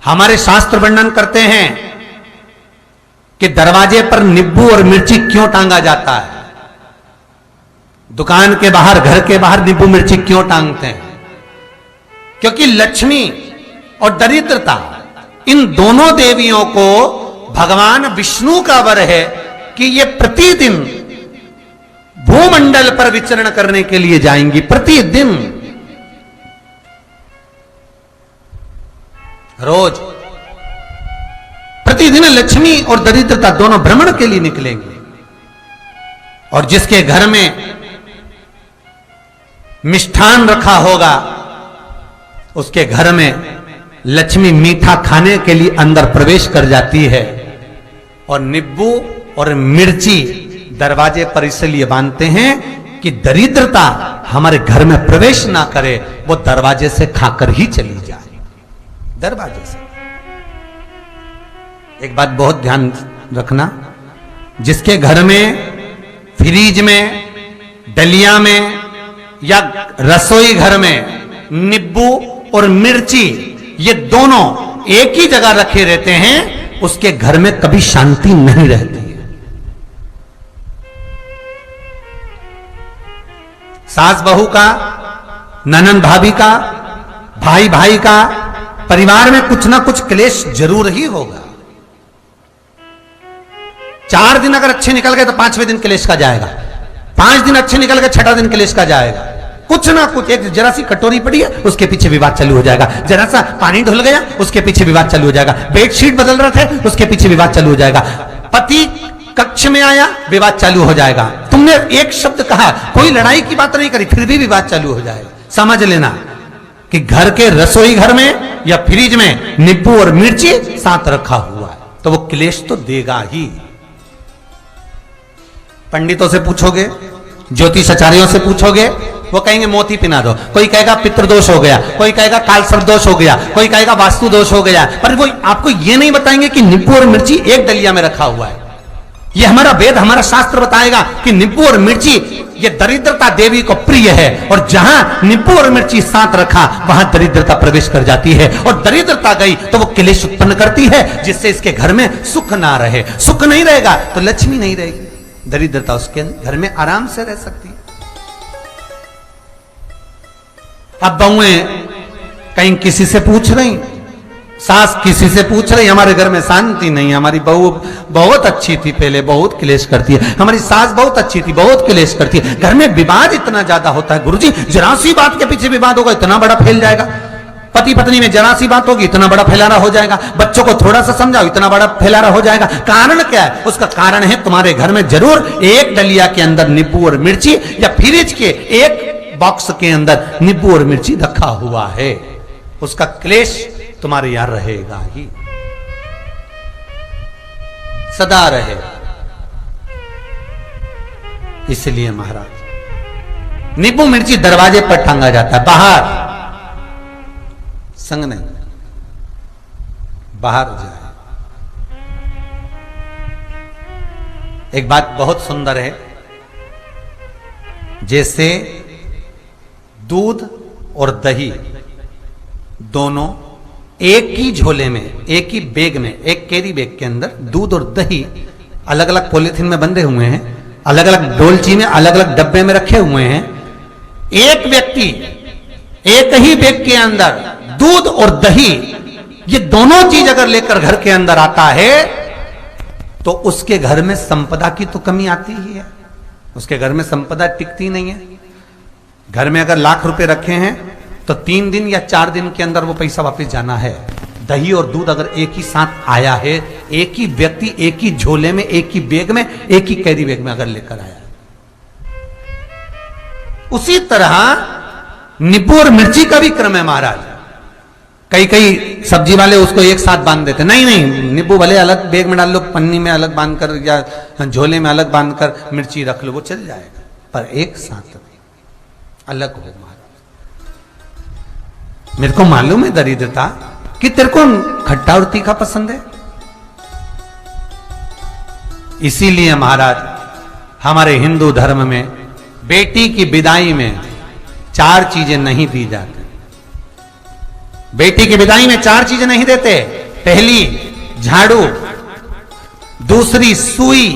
हमारे शास्त्र वर्णन करते हैं कि दरवाजे पर नींबू और मिर्ची क्यों टांगा जाता है। दुकान के बाहर, घर के बाहर नींबू मिर्ची क्यों टांगते हैं? क्योंकि लक्ष्मी और दरिद्रता, इन दोनों देवियों को भगवान विष्णु का वर है कि ये प्रतिदिन भूमंडल पर विचरण करने के लिए जाएंगी। प्रतिदिन, रोज, प्रतिदिन लक्ष्मी और दरिद्रता दोनों भ्रमण के लिए निकलेंगे। और जिसके घर में मिष्ठान रखा होगा, उसके घर में लक्ष्मी मीठा खाने के लिए अंदर प्रवेश कर जाती है। और नींबू और मिर्ची दरवाजे पर इसलिए बांधते हैं कि दरिद्रता हमारे घर में प्रवेश ना करे, वो दरवाजे से खाकर ही चली जाए। दरवाजे से। एक बात बहुत ध्यान रखना, जिसके घर में फ्रिज में, डलिया में या रसोई घर में नींबू और मिर्ची ये दोनों एक ही जगह रखे रहते हैं, उसके घर में कभी शांति नहीं रहती है। सास बहू का, ननंद भाभी का, भाई भाई का, परिवार में कुछ ना कुछ क्लेश जरूर ही होगा। 4 दिन अगर अच्छे निकल गए तो 5वें दिन क्लेश का जाएगा। 5 दिन अच्छे निकल गए, 6वां दिन क्लेश का जाएगा। कुछ ना कुछ, एक जरा सी कटोरी पड़ी है उसके पीछे विवाद चालू हो जाएगा, जरा सा पानी ढुल गया उसके पीछे विवाद चालू हो जाएगा, बेडशीट बदल रहे थे उसके पीछे विवाद चालू हो जाएगा, पति कक्ष में आया विवाद चालू हो जाएगा। तुमने एक शब्द कहा, कोई लड़ाई की बात नहीं करी, फिर भी विवाद चालू हो जाएगा। समझ लेना कि घर के रसोई घर में या फ्रिज में नींबू और मिर्ची साथ रखा हुआ है तो वो क्लेश तो देगा ही। पंडितों से पूछोगे, ज्योतिषाचार्यों से पूछोगे, वो कहेंगे मोती पिना दो, कोई कहेगा पितृदोष हो गया, कोई कहेगा कालसर्प दोष हो गया, कोई कहेगा वास्तु दोष हो गया, पर वो आपको ये नहीं बताएंगे कि नींबू और मिर्ची एक डलिया में रखा हुआ है। ये हमारा वेद, हमारा शास्त्र बताएगा कि नींबू और मिर्ची ये दरिद्रता देवी को प्रिय है, और जहां नींबू और मिर्ची साथ रखा वहां दरिद्रता प्रवेश कर जाती है, और दरिद्रता गई तो वो क्लेश उत्पन्न करती है, जिससे इसके घर में सुख ना रहे। सुख नहीं रहेगा तो लक्ष्मी नहीं रहेगी, दरिद्रता उसके घर में आराम से रह सकती है। अब बहुएं कहीं किसी से पूछ रही, सास किसी से पूछ रही, हमारे घर में शांति नहीं है, हमारी बहू बहुत अच्छी थी पहले, बहुत क्लेश करती है, हमारी सास बहुत अच्छी थी, बहुत क्लेश करती है, घर में विवाद इतना ज्यादा होता है। गुरुजी, जरा सी बात के पीछे विवाद होगा इतना बड़ा फैल जाएगा, पति पत्नी में जरा सी बात होगी इतना बड़ा फैलाना हो जाएगा, बच्चों को थोड़ा सा समझाओ इतना बड़ा फैलाना हो जाएगा। कारण क्या है? उसका कारण है तुम्हारे घर में जरूर एक डलिया के अंदर नींबू और मिर्ची या फ्रिज के एक बॉक्स के अंदर नींबू और मिर्ची रखा हुआ है, उसका क्लेश तुम्हारे यहां रहेगा ही, सदा रहेगा। इसलिए महाराज नींबू मिर्ची दरवाजे पर टांगा जाता है, बाहर संग नहीं, बाहर जाए। एक बात बहुत सुंदर है, जैसे दूध और दही दोनों एक ही झोले में, एक ही बैग में, एक कैरी बैग के अंदर दूध और दही अलग अलग पॉलिथीन में बंधे हुए हैं, अलग अलग डोलची में, अलग अलग डब्बे में रखे हुए हैं। एक व्यक्ति एक ही बैग के अंदर दूध और दही ये दोनों चीज अगर लेकर घर के अंदर आता है तो उसके घर में संपदा की तो कमी आती ही है, उसके घर में संपदा टिकती नहीं है। घर में अगर लाख रुपए रखे हैं तो 3 दिन या 4 दिन के अंदर वो पैसा वापस जाना है। दही और दूध अगर एक ही साथ आया है, एक ही व्यक्ति एक ही झोले में, एक ही बैग में, एक ही कैरी बैग में अगर लेकर आया, उसी तरह नींबू और मिर्ची का भी क्रम है महाराज। कई कई सब्जी वाले उसको एक साथ बांध देते, नहीं नहीं, नींबू भले अलग बैग में डाल लो, पन्नी में अलग बांध कर या झोले में अलग बांध कर मिर्ची रख लो, वो चल जाएगा, पर एक साथ अलग हो महाराज। मेरे को मालूम है दरिद्रता कि तेरे को खट्टा और तीखा पसंद है, इसीलिए महाराज हमारे हिंदू धर्म में बेटी की विदाई में 4 चीजें नहीं दी जाती। बेटी की विदाई में 4 चीजें नहीं देते। पहली झाड़ू, दूसरी सुई,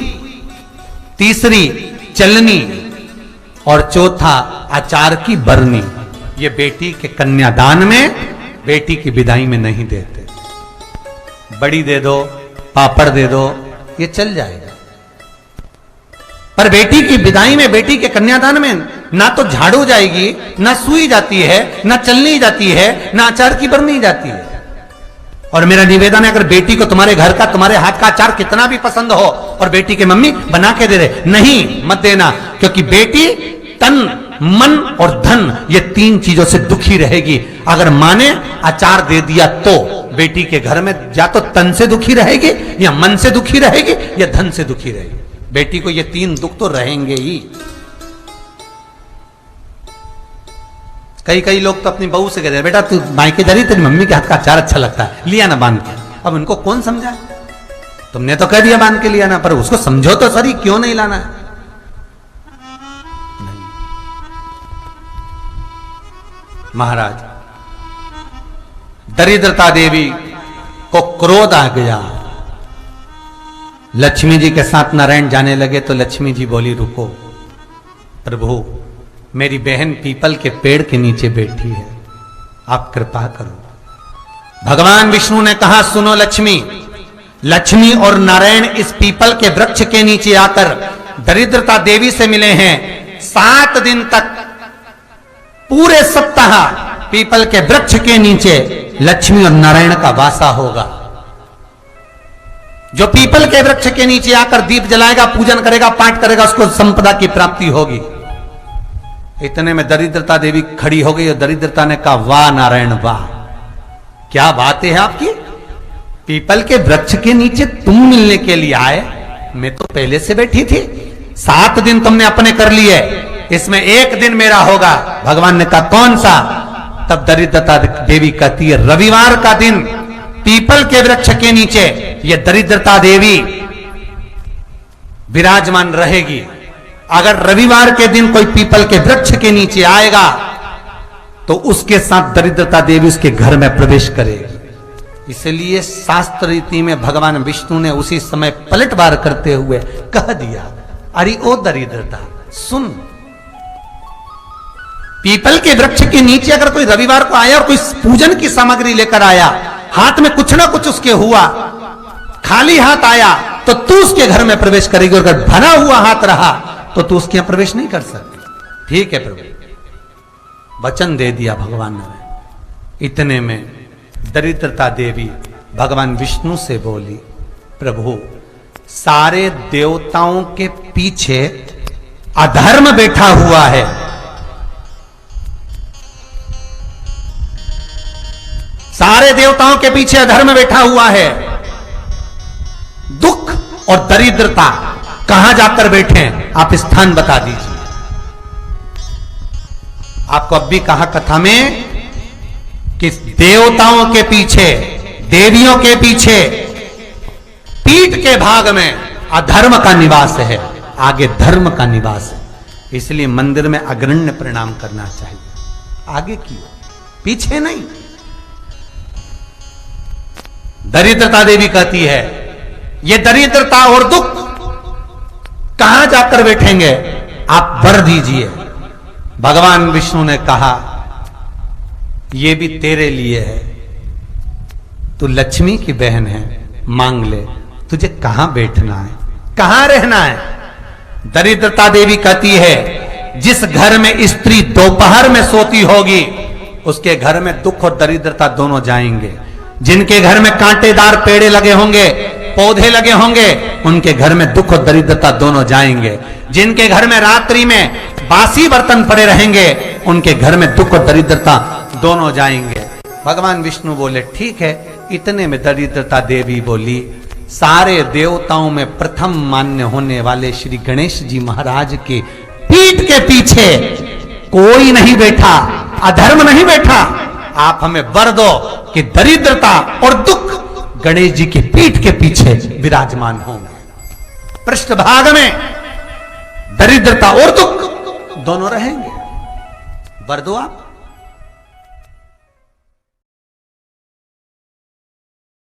तीसरी चलनी और चौथा अचार की बरनी। ये बेटी के कन्यादान में, बेटी की विदाई में नहीं देते। बड़ी दे दो, पापड़ दे दो, ये चल जाएगा, पर बेटी की विदाई में, बेटी के कन्यादान में ना तो झाड़ू जाएगी, ना सुई जाती है, ना चलनी जाती है, ना अचार की बरनी जाती है। और मेरा निवेदन है, अगर बेटी को तुम्हारे घर का, तुम्हारे हाथ का अचार कितना भी पसंद हो और बेटी के मम्मी बना के दे दे, नहीं, मत देना, क्योंकि बेटी तन, मन और धन, ये तीन चीजों से दुखी रहेगी। अगर मां ने अचार दे दिया तो बेटी के घर में या तो तन से दुखी रहेगी, या मन से दुखी रहेगी, या धन से दुखी रहेगी। बेटी को ये तीन दुख तो रहेंगे ही। कई लोग तो अपनी बहू से कहते हैं, बेटा तू मायके जा रही, तेरी मम्मी के हाथ का अचार अच्छा लगता है, लिया ना बांध के। अब उनको कौन समझा? तुमने तो कह दिया बांध के लिया ना, पर उसको समझो तो सही, क्यों नहीं लाना है? नहीं। महाराज, दरिद्रता देवी को क्रोध आ गया। लक्ष्मी जी के साथ नारायण जाने लगे तो लक्ष्मी जी बोली, रुको प्रभु, मेरी बहन पीपल के पेड़ के नीचे बैठी है, आप कृपा करो। भगवान विष्णु ने कहा, सुनो लक्ष्मी, लक्ष्मी और नारायण इस पीपल के वृक्ष के नीचे आकर दरिद्रता देवी से मिले हैं। 7 दिन तक, पूरे सप्ताह पीपल के वृक्ष के नीचे लक्ष्मी और नारायण का वासा होगा। जो पीपल के वृक्ष के नीचे आकर दीप जलाएगा, पूजन करेगा, पाठ करेगा, उसको संपदा की प्राप्ति होगी। इतने में दरिद्रता देवी खड़ी हो गई और दरिद्रता ने कहा, वाह नारायण वाह, क्या बात है आपकी, पीपल के वृक्ष के नीचे तुम मिलने के लिए आए, मैं तो पहले से बैठी थी। 7 दिन तुमने अपने कर लिए, इसमें 1 दिन मेरा होगा। भगवान ने कहा, कौन सा? तब दरिद्रता देवी कहती है, रविवार का दिन पीपल के वृक्ष के नीचे ये दरिद्रता देवी विराजमान रहेगी। अगर रविवार के दिन कोई पीपल के वृक्ष के नीचे आएगा तो उसके साथ दरिद्रता देवी उसके घर में प्रवेश करेगी। इसलिए शास्त्र रीति में भगवान विष्णु ने उसी समय पलटवार करते हुए कह दिया, अरे ओ दरिद्रता सुन, पीपल के वृक्ष के नीचे अगर कोई रविवार को आया और कोई पूजन की सामग्री लेकर आया, हाथ में कुछ ना कुछ उसके हुआ, खाली हाथ आया, तो तू उसके घर में प्रवेश करेगी, और अगर भरा हुआ हाथ रहा तो तू उसके यहां प्रवेश नहीं कर सकती। ठीक है प्रभु, वचन दे दिया भगवान ने। इतने में दरिद्रता देवी भगवान विष्णु से बोली, प्रभु, सारे देवताओं के पीछे अधर्म बैठा हुआ है, सारे देवताओं के पीछे अधर्म बैठा हुआ है, दुख और दरिद्रता कहां जाकर बैठे हैं, आप स्थान बता दीजिए। आपको अब भी कहा कथा में कि देवताओं के पीछे, देवियों के पीछे, पीठ के भाग में अधर्म का निवास है, आगे धर्म का निवास है। इसलिए मंदिर में अग्रण्य प्रणाम करना चाहिए, आगे क्यों, पीछे नहीं। दरिद्रता देवी कहती है, ये दरिद्रता और दुख कहां जाकर बैठेंगे, आप वर दीजिए। भगवान विष्णु ने कहा, ये भी तेरे लिए है, तू लक्ष्मी की बहन है, मांग ले, तुझे कहां बैठना है, कहां रहना है। दरिद्रता देवी कहती है, जिस घर में स्त्री दोपहर में सोती होगी उसके घर में दुख और दरिद्रता दोनों जाएंगे। जिनके घर में कांटेदार पेड़े लगे होंगे, पौधे लगे होंगे, उनके घर में दुख और दरिद्रता दोनों जाएंगे। जिनके घर में रात्रि में बासी बर्तन पड़े रहेंगे, उनके घर में दुख और दरिद्रता दोनों जाएंगे। भगवान विष्णु बोले, ठीक है। इतने में दरिद्रता देवी बोली, सारे देवताओं में प्रथम मान्य होने वाले श्री गणेश जी महाराज के पीठ के पीछे कोई नहीं बैठा, अधर्म नहीं बैठा। आप हमें वर दो कि दरिद्रता और दुख गणेश जी की पीठ के पीछे विराजमान होंगे, पृष्ठभाग में दरिद्रता और दुख दोनों रहेंगे। वर दो आप।